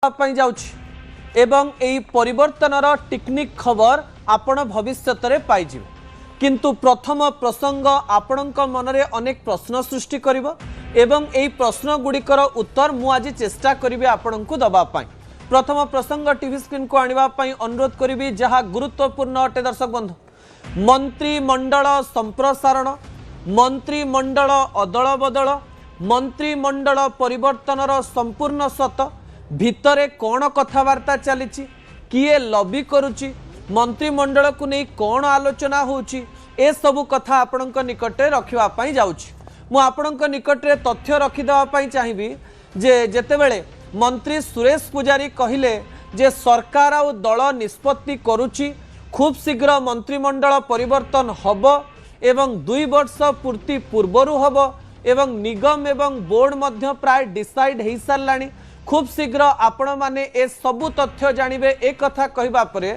एवं एई परिवर्तनर टेक्निक खबर आपण भविष्यत रे पाइजिबे किंतु प्रथम प्रसंग आपणक मनरे अनेक प्रश्न सृष्टि करिवो एवं एई प्रश्न गुड़िकर उत्तर मु आज चेष्टा करिवे आपणक दबा पाई। प्रथम प्रसंग टीवी स्क्रीन को आनिबा पाई अनुरोध करिवि जहा गुरुत्वपूर्ण अटे। दर्शक बंधु, मंत्रिमंडल संप्रसारण, मंत्रिमंडल अदल बदल, मंत्रिमंडल परिवर्तनर संपूर्ण सत भितरे कौन कथबार्ता चली, किए लबी करुच्ची, मंत्रिमंडल को नहीं कौन आलोचना होउची, ए सबु कथा आपणक निकटे रखिबापाई जाउची। मु आपणक निकटे तथ्य रखिदेवापाई चाहिबी जे जेतेबेले मंत्री सुरेश पुजारी कहिले जे सरकार आ दल निष्पत्ति करुची, खूब शीघ्र मंत्रिमंडल परिवर्तन हब एवं 2 वर्ष पूर्ति पूर्वरु हब एवं निगम एवं बोर्ड मध्य प्राय डिसाइड हो साराणी, खूब शीघ्र आपण माने ए सबु तथ्य जानिबे। ए कथा कहिबा परे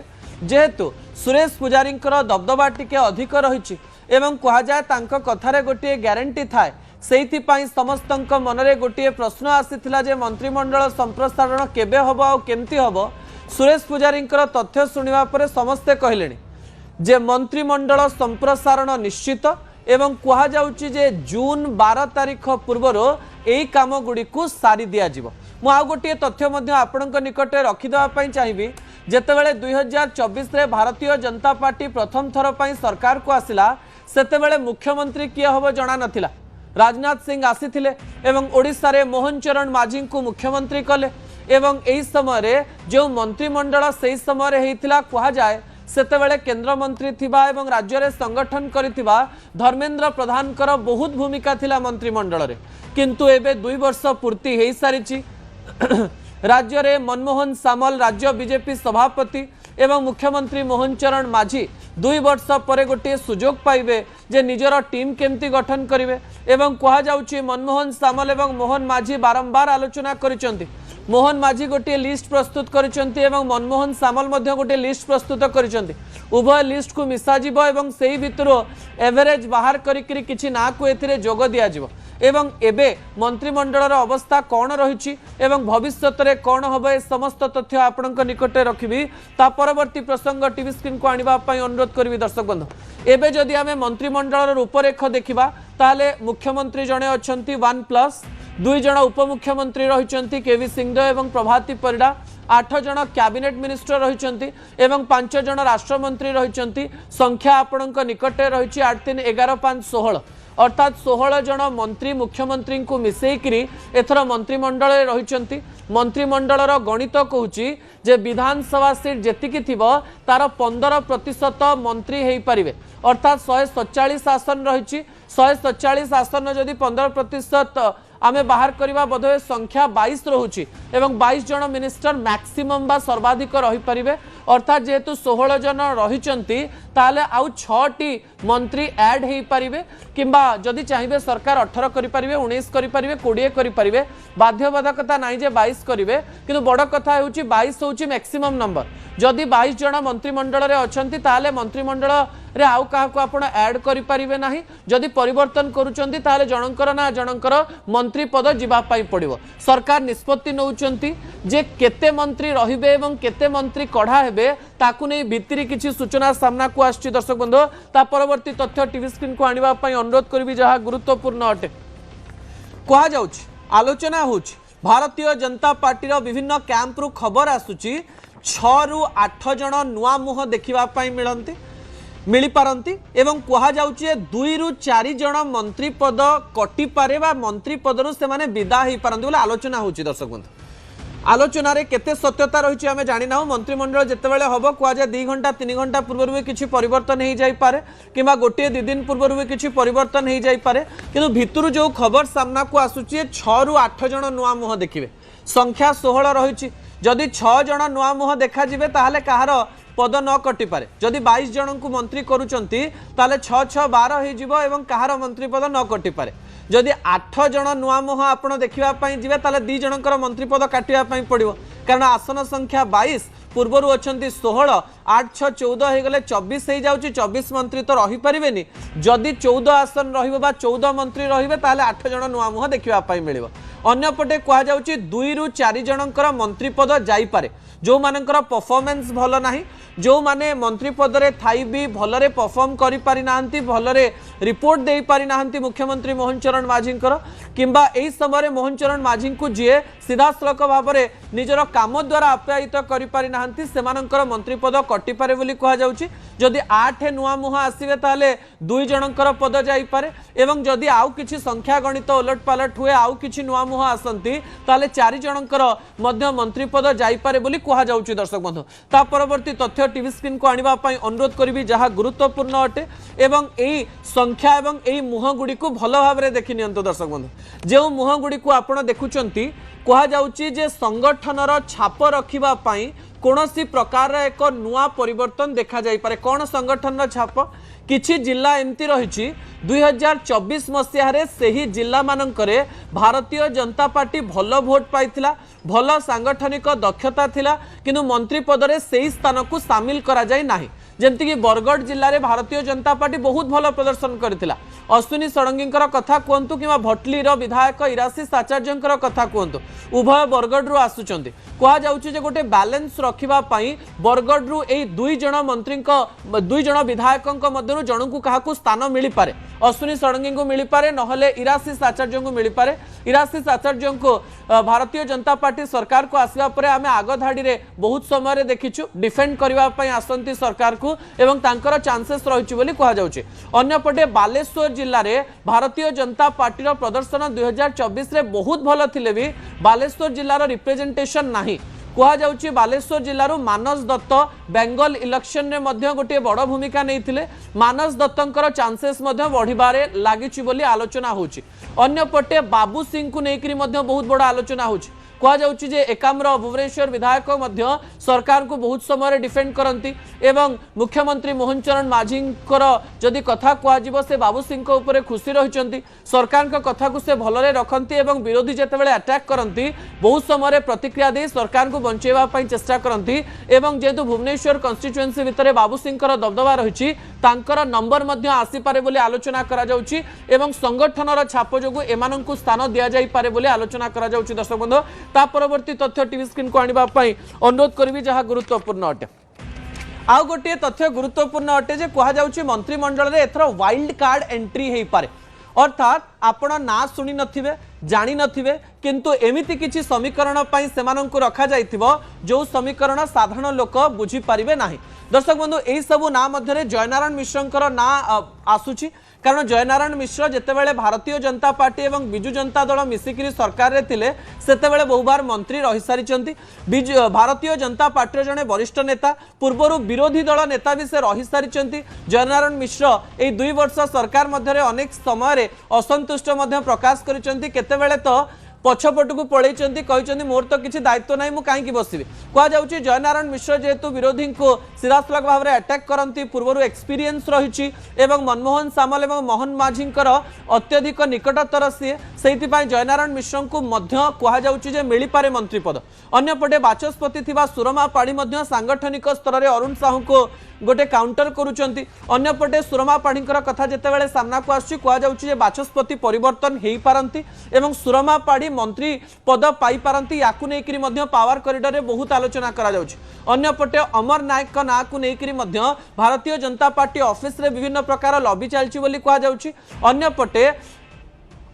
जेहेतु सुरेश पुजारी दबदबा टिके अधिक रही एवं कह जाए तांको कथारे गोटे ग्यारंटी थाए, सेइथिपाई समस्तंक मनरे गोटे प्रश्न आसीथिला जे मंत्रिमंडल संप्रसारण केबे हबो आ केमती हबो। सुरेश पुजारी तथ्य सुनिबा परे समस्ते कहलेनी जे मंत्रिमंडल संप्रसारण निश्चित एवं कह जाउची जे जून 12 तारीख पूर्वर एई काम गुडी को सारी दिया जिवो। मु आ गोटे तथ्य मध्य आपणक निकटे रखिदेवा पाई चाहिबी जेतेबेले 2024 रे भारतीय जनता पार्टी प्रथम थर पाई सरकार को आसिला सेतेबेले मुख्यमंत्री किए हबो जणा नथिला। राजनाथ सिंह आसीथिले एवं ओडिसा रे मोहन चरण माझी को मुख्यमंत्री कले एवं एई समय रे जो मंत्रिमंडल सेई समय रे हेइथिला कहा जाए सेतेबेले केंद्र मंत्री थिबा एवं राज्य रे संगठन करिथिबा धर्मेंद्र प्रधान कर बहुत भूमिका थिला मंत्रिमंडल रे, किंतु एबे 2 वर्ष पूर्ति हेइ सारिछि। राज्य रे मनमोहन सामल राज्य बीजेपी सभापति एवं मुख्यमंत्री मोहन चरण माझी 2 वर्ष पर गोटे सुजोग पाइबे जे निजर टीम केमती गठन करिवे एवं कहा जाउछि मनमोहन सामल एवं मोहन माझी बारंबार आलोचना करिसंती। मोहन माझी गोटे लिस्ट प्रस्तुत करिसंती एवं मनमोहन सामल मध्य गोटे लिस्ट प्रस्तुत करिसंती। उभय लिस्ट को मिसा जिवो एवं सेही भितरो एवरेज बाहर करिकरी किछि ना को एथिरे जोग दिया जिवो एवं एबे मंत्रिमंडलर अवस्था कौन रही एवं भविष्यत रे कौन हम ए समस्त तथ्य आपणक निकटे रखिबी। ता परवर्ती प्रसंग टीवी स्क्रीन को आनिबा पई अनुरोध करिवि। दर्शक बंधु, एबे जदि आमे मंत्रिमंडलर रूपरेख देखिबा ताले मुख्यमंत्री जणे अछंती 1+, 2 जण उपमुख्यमंत्री रहिचंती केवी सिंहदेव एवं प्रभाती परिडा, 8 जण कैबिनेट मिनिस्टर रहिचंती एवं 5 जण राष्ट्रमंत्री रहिचंती। संख्या आपणक निकटे रहिछि 8 3 11 5 16 अर्थात 16 जन मंत्री मुख्यमंत्री को मिसेकरी एथर मंत्रिमंडल रही। मंत्रिमंडलर गणित कहूची जे विधानसभा सीट जेतिकी थिबो तार 15% मंत्री हेई परिबे अर्थात 147 आसन रही। 147 आसन जदि 15% आमे बाहर करवा बोधे संख्या 22 रोची एवं 22 जन मिनिस्टर मैक्सिमम बा सर्वाधिक रही परिबे अर्थात जेहेतु 16 जन रही ताले आउ 6टी मंत्री ऐड हो पारिबे किंबा जदि चाहिए सरकार 18 करि परिबे, 19 करि परिबे, 20 करि परिबे। बाध्यबाधकता नहीं जे 22 करिवे, किंतु बड़ कथा होउची 22 होउची मैक्सिमम नंबर। जदि 22 जन मंत्रिमंडल रे अछंती ताले मंत्रिमंडल रे आउ काहा को आपण ऐड करि परिबे नाही। जदि परिवर्तन करूचंती ताले जनकर ना जनकर मंत्री पद जिबा पाई पड़िबो। सरकार निष्पत्ति नउचंती जे केते मंत्री रहिबे एवं केते मंत्री कढ़ा हेबे ताकू नै भितरी किछि सूचना सामना को आछि। दर्शक बंधु, ता परवर्ती तथ्य टीवी स्क्रीन को आनिबा पाई अनुरोध करबी जहा गुरुत्वपूर्ण अटे। कहा जाउछि आलोचना होछि भारतीय जनता पार्टी रो विभिन्न कैंप रु खबर आसुछि 6 रु 8 जण नुआ मुह देखिबा पाई मिली पारंती एवं कहा जाउछि 2 रु 4 जण मंत्री पद कटि पारे बा मंत्री पदरु से माने विदा ही पारंती बोले आलोचना होछि। दर्शक बंधु, आलोचना रे केते सत्यता रही आमे जानि ना। मंत्रिमंडल जेतेबेले हबो कह जाए 2 घंटा 3 घंटा पूर्व भी किछि परिवर्तन हो जाई पारे किंबा गोटे 2 दिन पूर्व भी किछि परिवर्तन हो जाई पारे, किंतु भितरु जो खबर सामना को आसुछि 6 रु 8 जण नुआ मुह देखिबे। संख्या 16 रही। जदि 6 जण नुआ मुह देखा जिवे ताहाले कहार पद न कटि पारे। जदि 22 जन को मंत्री करूचंती ताले 6 6 12 हो जिवो एवं कहार मंत्री पद न कटि पारे। जदि 8 जन नुआ मुह आपण देखिबा पई जिवे ताले 2 जनकर मंत्री पद काटिबा पई पड़िबो, कारण आसन संख्या 22 पूर्वर अछंती 16 8 6 14 हो गले 24 हो जाउची। 24 मंत्री तो रही परिबेनी। जदि 14 आसन रहिबो बा 14 मंत्री रहिबे ताले 8 जन नुआ मुह देखिबा पई मिलिबो। अन्यपटे कहुच्छी 2 ରୁ 4 जनकर मंत्री पद जाइपे जो मानकर परफॉर्मेंस भल ना जो माने मंत्री पद रे थाई भी भलरे परफॉर्म करि पारि नाहंती भलरे रिपोर्ट दे पारि नाहंती मुख्यमंत्री मोहन चरण माझी किंबा एई समय मोहन चरण माझी को जी सीधा सड़क भाव में निजर काम द्वारा आप्यायित करि पारि नाहंती सेमानकर मंत्री पद कटि पारे बोली कहा जाउची जदि 8 नुआ मुह आसीबे ताले 2 जनकर पद जाई पारे एवं जदि आउ किछि संख्या गणित उलट पालट हुए आउ किछि नुआ मुह आसंती ताले 4 जनकर मध्य मंत्री पद जाई पारे बोली कहा जाउची दर्शक बंधु ता परवर्ती तथ्य टीवी स्क्रीन को आनिबा पई अनुरोध करिवि जहा गुरुत्वपूर्ण अटे एवं एई संख्या एवं एई मुह गुडी को भलो भाबरे देखि नियंतो दर्शक बंधु जे मुह गुडी को आपण देखुचंती कहा जाउची जे संगठनर छाप रखिबा पई कोनोसी प्रकार एक नुआ परिवर्तन देखा जाई पारे कोन संगठनर छाप किछि जिला एमती रही 2024 मसीह से जिला मानकरे भारतीय जनता पार्टी भल भोट पाइथिला भल सांगठनिक दक्षता थिला किंतु मंत्री पदरे से स्थान को सामिल करा जाय नाही जेमती कि बरगढ़ जिले में भारतीय जनता पार्टी बहुत भल प्रदर्शन करथिला अश्विनी षडंगी कथा कहतु कि भटलीर विधायक इराशीष आचार्य कथा कहतु उभय बरगढ़ रु आसुचंती कहा जाउची जे गोटे बैलेंस रखिबा पई बरगढ़ रु एई 2 जन मंत्री 2 जन विधायक मध्यरु जणकु काहाकु स्थान मिली पारे अश्विनी षडंगी को मिली पारे नहले इराशीष आचार्य को मिली पारे इराशीष आचार्य को भारतीय जनता पार्टी सरकार को आसवा परे आमे आग धाड़ी रे बहुत समय रे देखिछु डिफेंड करबा पई आसंती सरकार को एवं तांकर चांसेस रहिछि बोली कहा जाउछि अन्यपटे बालेश्वर जिल्ला रे भारतीय जनता पार्टी रो प्रदर्शन 2024 रे बहुत भलो थिले भी बालेश्वर जिल्ला रो रिप्रेजेंटेशन नाही कहा जाउछि बालेश्वर जिल्लारो मानस दत्त बेंगल इलेक्शन रे मध्य गोटे बड़ भूमिका नैथिले मानस दत्तंकर चांसेस मध्य बढ़िबारे लागिछि बोली आलोचना होछि अन्यपटे बाबू सिंह को नेकरी मध्य बहुत बड़ आलोचना होछि कहा जाउछि जे एकाम्र भुवनेश्वर विधायक मध्य सरकार को बहुत समय डिफेंड करंती एवं मुख्यमंत्री मोहन चरण माझी जदि कथा कह से बाबू सिंह ऊपर खुशी रही सरकार कथा को से भलरे रखती एवं विरोधी जितेबाला अटैक करती बहुत समय प्रतिक्रिया दे सरकार को बंचेवा चेष्टा करती एवं जेहेतु भुवनेश्वर कन्स्टिट्युएंसी भितर बाबू सिंह दबदबा रही नंबर आसीपे बोली आलोचना करा जाउछि एवं संगठनर छाप जो एमानंकु स्थान दिया जाई पारे बोली आलोचना करा जाउछि दर्शक बंधु ता परवर्ती तथ्य टीवी स्क्रीन को आनिबा पई अनुरोध करिवि जहाँ गुरुत्वपूर्ण अटे आउ गोटे तथ्य गुरुत्वपूर्ण अटे जे कहा जाउछि मंत्रिमंडल रे एथरो वाइल्ड कार्ड एंट्री हेई पारे अर्थात आपण ना सुनी नथिबे जानी नथिबे किंतु एमिति किछि समीकरण पई सेमानंकु रखा जाइथिबो जो समीकरण साधारण लोक बुझी पारिबे नाही दर्शक बंधु एई सबु ना मध्यरे जयनारायण मिश्रंकर ना आसुछि कारण जयनारायण मिश्र जितेबाला भारतीय जनता पार्टी एवं बिजु जनता दल मिसिकी सरकार थिले सेतेबाला बहुबार मंत्री रही सारी भारतीय जनता पार्टी जड़े वरिष्ठ नेता पूर्वर विरोधी दल नेता भी से रही सारी जयनारायण मिश्र यही 2 वर्ष सरकार मध्य अनेक समय असंतुष्ट प्रकाश करते तो पछपट को पलैंती कहते मोर तो किसी दायित्व ना मुझे बसबी कह जाऊँगी जयनारायण मिश्र जेहेतु विरोधी को सीधासलख भाव में अटैक करती पूर्व एक्सपीरियंस रही मनमोहन सामल और मोहन माझी अत्यधिक निकटतर सी से जयनारायण मिश्र को कहुचे मिल पारे मंत्री पद अन्यपटे बाचस्पति थिबा सुरमा पाढ़ी सांगठनिक स्तर में अरुण साहू को गोटे काउंटर करुँच अन्यपटे सुरमा पाढ़ी कथा जितेबाला सामना को आसुचे बाचस्पति परिवर्तन हो पारती एवं सुरमा पाढ़ी मंत्री पद पाई पारती याकु नेकरी मध्य पावर कॉरिडोर में बहुत आलोचना करा जाउछि अन्यपटे अमर नायक का ना को नेकरी मध्य भारतीय जनता पार्टी ऑफिस रे विभिन्न प्रकार लॉबी चलछि बोली कहा जाउछि अन्यपटे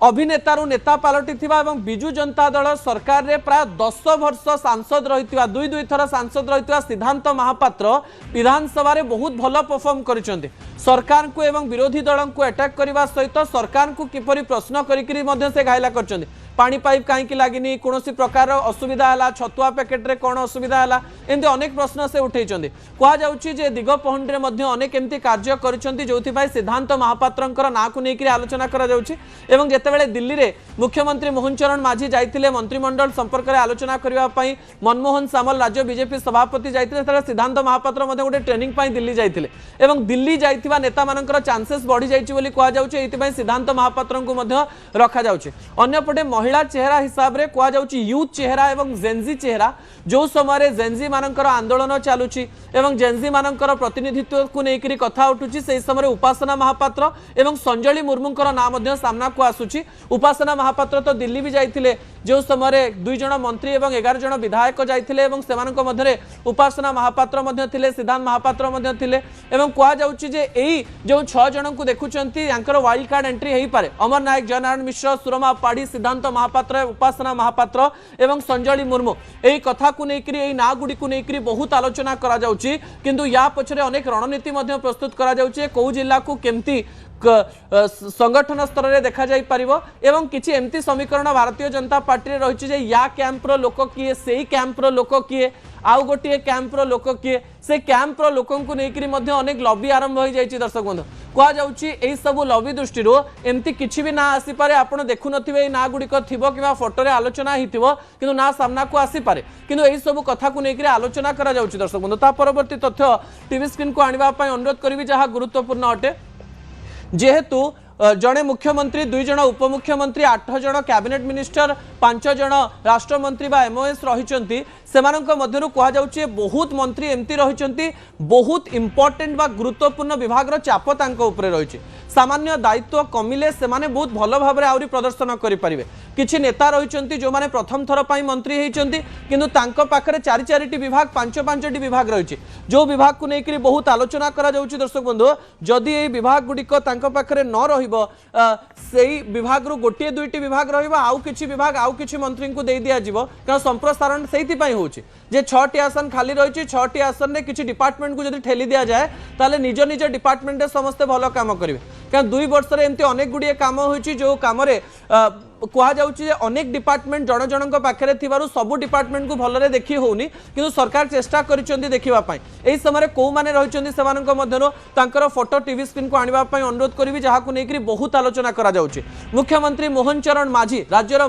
अभिनेतारू नेता पलटि एवं बिजु जनता दल सरकार रे प्राय 10 वर्ष सांसद रही दुई थर सांसद रही सिद्धांत महापात्र विधानसभा रे बहुत भल परफॉर्म करिसेंती सरकार को एवं विरोधी दल को अटैक करने सहित सरकार को किपरि प्रश्न करिकरी से घायला करछंती पानी पाइप कहीं लगिनी कौन प्रकार असुविधा है छतुआ पैकेट रे कौन असुविधा है एमती अनेक प्रश्न से उठे कहुचे दिगपहंडी में अनेक एमती कार्य करिसेंती जोथि सिद्धांत महापात्र ना को लेकर आलोचना करा जाउछि एवं जेतेबेले दिल्ली रे मुख्यमंत्री मोहन चरण माझी जाइतिले मंत्रिमंडल संपर्क में आलोचना करने मनमोहन सामल राज्य बीजेपी सभापति जाइतिले सिद्धांत महापात्र गोटे ट्रेनिंग दिल्ली जाइतिले एवं दिल्ली जाइतिबा नेता मानकर चांसेस बढ़ी जाइछि बोली कहा जाउछि एइतिबाई सिद्धांत महापात्र को रखा जाउछि अन्यपटे महिला चेहरा हिसाब रे कुआ जाउची यूथ चेहरा एवं जेनजी चेहरा जो समय जेनजी मानकर आंदोलन चलुची एवं जेनजी मानकर प्रतिनिधित्व को लेकर कथा उठुची से समय उपासना महापात्र एवं संजली मुर्मूंकर नाम मध्य सामना को आसुची। उपासना महापात्र तो दिल्ली भी जाइथिले जो समय 2 जण मंत्री एवं 11 जण विधायक जाइथिले एवं सेमानक मध्यरे उपासना महापात्र मध्य थिले सिद्धांत महापात्र मध्य थिले एवं कुआ जाउची जे एई जो 6 जण को देखुचंती यांकर वाइल्ड कार्ड एंट्री हेई पारे अमर नायक जयनारायण मिश्र सुरमा पाड़ी सिद्धांत महापात्र उपासना महापात्र एवं संजली मुर्मू एई कथा को लेकर एई ना गुडी को लेकर बहुत आलोचना करा जाउची किंतु या पछरे अनेक रणनीति मध्य प्रस्तुत करा जाउची को जिल्ला को केमती संगठन स्तर में देखा जाई परिवो एवं किछि एमती समीकरण भारतीय जनता पार्टी रे रहिछि जे या कैंप रो लोक किए सेही कैंप रो लोक किए आउ गोटे कैंप रो लोक किए से कैंप रो लोकन को नेकरी मध्य अनेक लॉबी आरंभ हो जाइछि। दर्शक बंधु कुआ जाउछि एई सब लॉबी दृष्टि एमती किछि भी ना आसी पारे आपण देखु नथिबे ना गुडिक थिबो किबा फोटो रे आलोचना हिथिबो किंतु ना सामना को आसी पारे किंतु एई सब कथा को नेकरी आलोचना करा जाउछि। दर्शक बंधु ता परवर्ती तथ्य टीवी स्क्रीन को आनिबा पय अनुरोध करबी जहा गुरुत्वपूर्ण अटे जेहेतु जड़े मुख्यमंत्री 2 जण उपमुख्यमंत्री 8 जण कैबिनेट मिनिस्टर 5 जण राष्ट्रमंत्री बा एमओएस रहिचंती सेमानक मध्यरु कहा जाउची बहुत मंत्री एमती रहिचंती बहुत इंपोर्टेंट बा गुरुत्वपूर्ण विभाग रो चाप तांको ऊपर रहिछि सामान्य दायित्व कमिले सेमाने बहुत भल भाबरे आउरी प्रदर्शन करि परिबे। किछि नेता रहिचंती जो माने प्रथम थर पई मंत्री हेइचंती किंतु तांको पाखरे 4-4टी विभाग 5-5टी विभाग रहिछि जो विभाग को नेकरी बहुत आलोचना करा जाउची। दर्शक बंधु जदि एई विभाग गुडिक तांको पाखरे न रहिबो सेई विभाग रो गोटे 2टी विभाग रहिबो आउ किछि विभाग आउ किछि मंत्री को देई दिया जिवो कारण संप्रसारण सेइति पई होउची जे 6टी आसन खाली रहिछि 6टी आसन रे किछि डिपार्टमेंट को जदि ठेली दिया जाए ताले निज निज डिपार्टमेंट रे समस्त भलो काम करिवे कारण 2 वर्ष रे एमती अनेक गुडिए काम होइछि जो काम रे कहा जाउछि जे अनेक डिपार्टमेंट जण जणक पाखरे थिबारु सब डिपार्टमेंट को भलरे देखि होउनी किंतु सरकार चेष्टा करिसंती देखिबा पई एई समय को माने रहिसंती सेमानक मध्यरो तांकर फोटो टीवी स्क्रीन को आनिबा पई अनुरोध करिवि जहा को नेकरी बहुत आलोचना करा जाउछि। मुख्यमंत्री मोहन चरण माझी राज्यर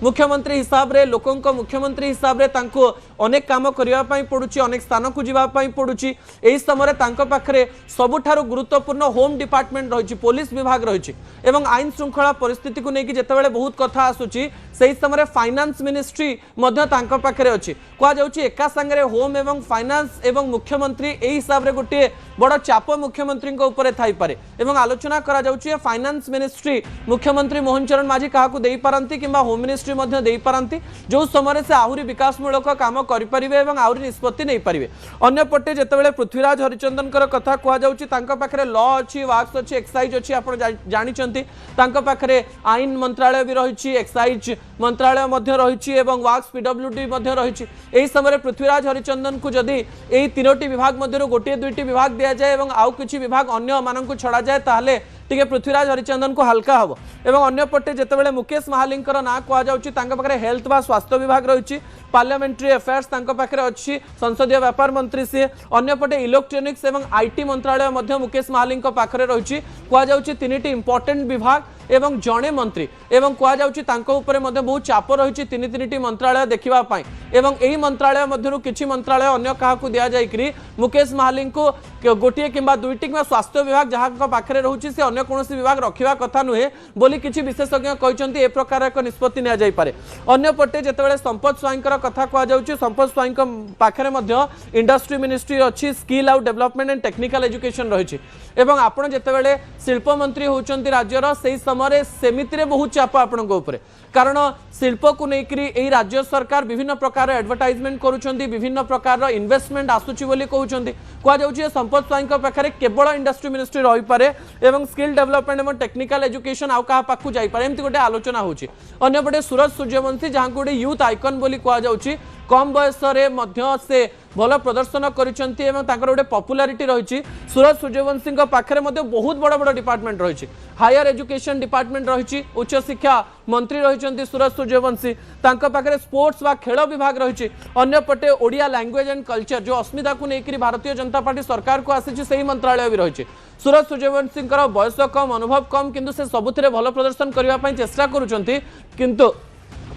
मुख्यमंत्री हिसाब रे लोकंक मुख्यमंत्री हिसाब रे तांको अनेक काम करिबा पई पडुछि अनेक स्थान को जिबा पई पडुछि एई समय तांको पाखरे सबुठारु गुरुत्वपूर्ण होम डिपार्टमेंट रहिछि पुलिस विभाग रहिछि एवं आईन श्रृंखला परिस्थिति को नेकी जेतेबेले बहुत कथा आसुची सेही समय फाइनेंस मिनिस्ट्री मध्य तांको पाखरे अछि कुआ जाउची एका संगे होम एवं फाइनेंस एवं मुख्यमंत्री एही हिसाब रे गोटे बड़ चाप मुख्यमंत्री को ऊपर थाई पारे एवं आलोचना करा जाउची फाइनेंस मिनिस्ट्री मुख्यमंत्री मोहन चरण माझी काहाकू देई पारंती किंबा होम मिनिस्ट्री मध्य देई पारंती जो समय से आहुरी विकासमूलक काम करि परिबे एवं आहुरी निष्पत्ति नै परिबे। अन्य पटे जेतेबेले पृथ्वीराज हरिचंदन कर कथा कुआ जाउची तांको पाखरे लॉ अछि वाक्स अछि एक्साइज अछि आपण जानिचंती तांको पाखरे आईन मंत्रालय भी रही एक्साइज मंत्रालय मध्य रही एवं वाक्स पीडब्ल्यूडी मध्य रही एही समय पृथ्वीराज हरिचंदन को जदि एही 3टी विभाग मध्य गोटे 2टी विभाग दिया जाए एवं आउ किछि विभाग अन्य माननकु छड़ा जाए ताहले टिके पृथ्वीराज हरिचंदन को हल्का हबो एवं अन्य पटे जेतेबेले मुकेश महालिंकर ना कुआ जाउची तांका पाखरे हेल्थ बा स्वास्थ्य विभाग रही पार्लियामेंट्री अफेयर्स तांका पाखरे अछि संसदीय व्यापार मंत्री से अन्य पटे इलेक्ट्रोनिक्स एवं आईटी मंत्रालय मध्य मुकेश महालिंक पाखरे रही कुआ जाउची 3टी इंपोर्टेंट विभाग एवं जड़े मंत्री एवं कुआ जाउची तांको ऊपर मध्य बहुत चाप रही 3-3टी मंत्रालय देखिबा पाई एवं एही मंत्रालय मध्यरु किछि मंत्रालय अन्य काहाकू दिया जाय करी मुकेश महालिंक को गोटिए किंबा 2टी किंबा स्वास्थ्य विभाग जहां पाखरे रहुची से अन्य कोनोसी विभाग रखिबा कथा नुहे बोली किछि विशेषज्ञ कहिसंती ए प्रकार एक निष्पत्ति निया जाय पारे। अन्य पटे जेतेबेले संपत स्वाईंकर कथा कुआ जाउची संपत स्वाईंक पाखरे मध्य इंडस्ट्री मिनिस्ट्री अछि स्किल आउट डेवलपमेंट एंड टेक्निकल एजुकेशन रहिछि एवं आपण जेतेबेले शिल्प मंत्री होउचंती राज्यर सेही समय सेमिति रे बहुत चाप आपण को ऊपर कारण शिल्प को नेकरी एही राज्य सरकार विभिन्न प्रकार एडवर्टाइजमेंट करूछंती विभिन्न प्रकार इन्वेस्टमेंट आसुची बोली कहउछंती कुआ जाउची संपत स्वाईंक पाखरे केवल इंडस्ट्री मिनिस्ट्री रही पारे एवं स्किल डेवलपमेंट एवं टेक्निकल एजुकेशन आउ कहा पाखु जाई पारे एमती गोटे आलोचना होची। अन्य पटे सूरज सूर्यवंशी जहां गोटे यूथ आइकन बोली कहा जाउची कम बयस रे मध्य से भल प्रदर्शन करिसंती एवं ताकर गोटे पॉपुलैरिटी रही सूरज सूर्यवंशी पाखरे मध्य बहुत बड़ बड़ डिपार्टमेंट रही हायर एजुकेशन डिपार्टमेंट रही उच्च शिक्षा मंत्री रही सूरज सूर्यवंशी तांका पाखरे स्पोर्ट्स वा खेल विभाग रही अन्य पटे ओडिया लैंग्वेज एंड कल्चर जो अस्मिता को लेकर भारतीय जनता पार्टी सरकार को आसी से मंत्रालय भी रही सूरज सूर्यवंशी बयस कम अनुभव कम किंतु से सबुथिरे भल प्रदर्शन करने चेष्टा करुछंती किंतु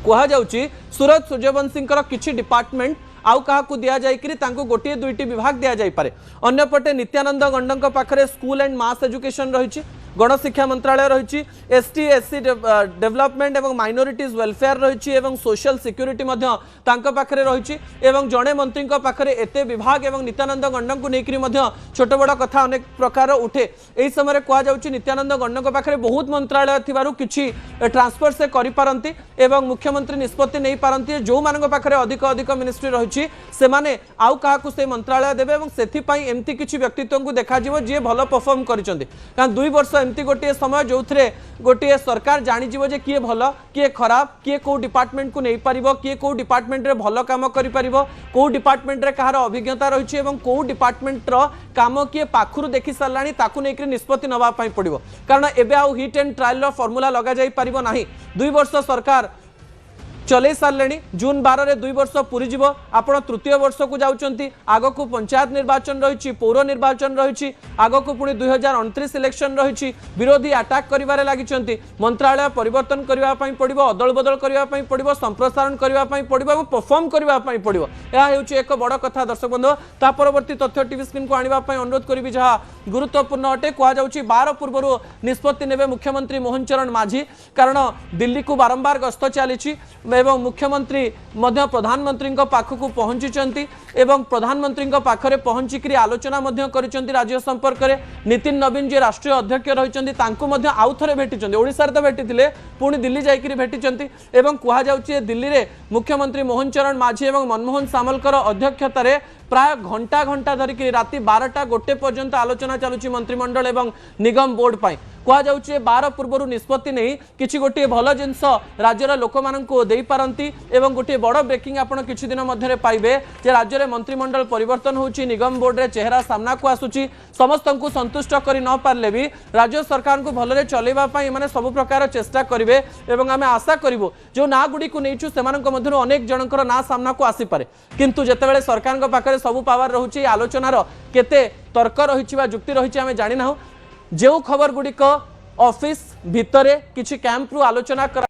कहा जाउची सूरज सूर्यवंशी किछि डिपार्टमेंट आउ काहाकू दिया जाय करी तांको गोटे 2टी विभाग दिया जाय पारे। अन्य पटे नित्यानंद गंडक पाखरे स्कूल एंड मास एजुकेशन रही गणशिक्षा मंत्रालय रही एसटी एससी डेवलपमेंट एवं माइनोरिटीज वेलफेयर रही सोशल सिक्यूरीटी पाखरे रही जड़े मंत्री पाखरे एते विभाग एवं नित्यानंद गंड को लेकर छोट बड़ कथा अनेक प्रकार उठे। यही समय कहुच्छी नित्यानंद गंड पाखरे बहुत मंत्रालय थिबारु किछि ट्रांसफर से करि पारंती एवं मुख्यमंत्री निष्पत्ति नहीं पारंती जो मानक पाखरे अधिक अधिक मिनिस्ट्री रही से माने आउ काहाकु से मंत्रालय देबे एवं सेथिपाई एमती किछि व्यक्तित्व को देखा जिवो जे भलो परफॉर्म करिसंती कारण 2 वर्ष एमती गोटे समय जो गोटे सरकार जानी जीवो जे किए भलो किए खराब किए को डिपार्टमेंट को नहीं पारिबो किए को डिपार्टमेंट रे भलो काम करि पारिबो को डिपार्टमेंट रे कहार अभिज्ञता रही एवं को डिपार्टमेंट रो काम किए पाखुरु देखि सारलानी ताकु नेकरी निष्पत्ति नबा पई पड़िबो कारण एबे आउ हिट एंड ट्रायल रो फॉर्मूला लगा जाई पारिबो नाही। 2 वर्ष सरकार चले सारे जून 12 रे 2 वर्ष पूरी जीव आपण तृतीय वर्ष को जाउचंती आग को पंचायत निर्वाचन रही पौर निर्वाचन रही आग को पुणी 2029 इलेक्शन रही विरोधी अटैक करिवारे लागिचंती मंत्रालय परिवर्तन करबा पई पड़िबो अदल बदल करबा पई पड़िबो संप्रसारण करबा पई पड़िबो और परफॉर्म करबा पई पड़िबो या हेउची एक बड़ कथा दर्शक बंधु ता परवर्ती तथ्य टीवी स्क्रीन को आनिबा पई अनुरोध करिबि जहा गुरुत्वपूर्ण अटे कहा जाउची 12 पूर्व निष्पत्ति नेबे मुख्यमंत्री मोहन चरण माझी कारण दिल्ली को बारंबार गस्त चली एवं मुख्यमंत्री मध्य प्रधानमंत्री पाखक पहुंची एवं प्रधानमंत्री पाखरे पहुंचिक आलोचना करिसेंती राज्य संपर्क में नितिन नवीन जी राष्ट्रीय अध्यक्ष रही आउ थे भेटी ओडिशा तो भेटी पुणी दिल्ली जाकर भेटी एवं कहुच्छे दिल्ली में मुख्यमंत्री मोहन चरण माझी एवं मनमोहन सामलकर अध्यक्षतार प्राय घंटा घंटा धरिक राति 12टा गोटे पर्यंत आलोचना चलुची मंत्रिमंडल एवं निगम बोर्ड पाई कहुच्छे 12 पूर्व निष्पत्ति नहीं किसी गोटे भल जिनस राज्यर लोक मानू दे पारती एवं गोटे बड़ ब्रेकिंग आपण किछि दिन मध्य पाइबे जे राज्य में मंत्रिमंडल परिवर्तन होची निगम बोर्ड रे चेहरा सामना को आसुची समस्त को संतुष्ट करि न पारले भी राज्य सरकार को भलरे चलेबा पई माने सब प्रकार चेष्टा करिवे एवं आमे आशा करिवो जो ना गुडी को नेचु सेमानक मध्यरु अनेक जनकर ना सामना को आसी पारे किंतु जेतेबेले सरकार को पाखरे सब पावर रहुची आलोचनार केते तर्क रहिछि बा जुक्ति रहिछि आमे जानि ना जो खबर गुडी को ऑफिस भितरे किछि कैंप रु आलोचना कर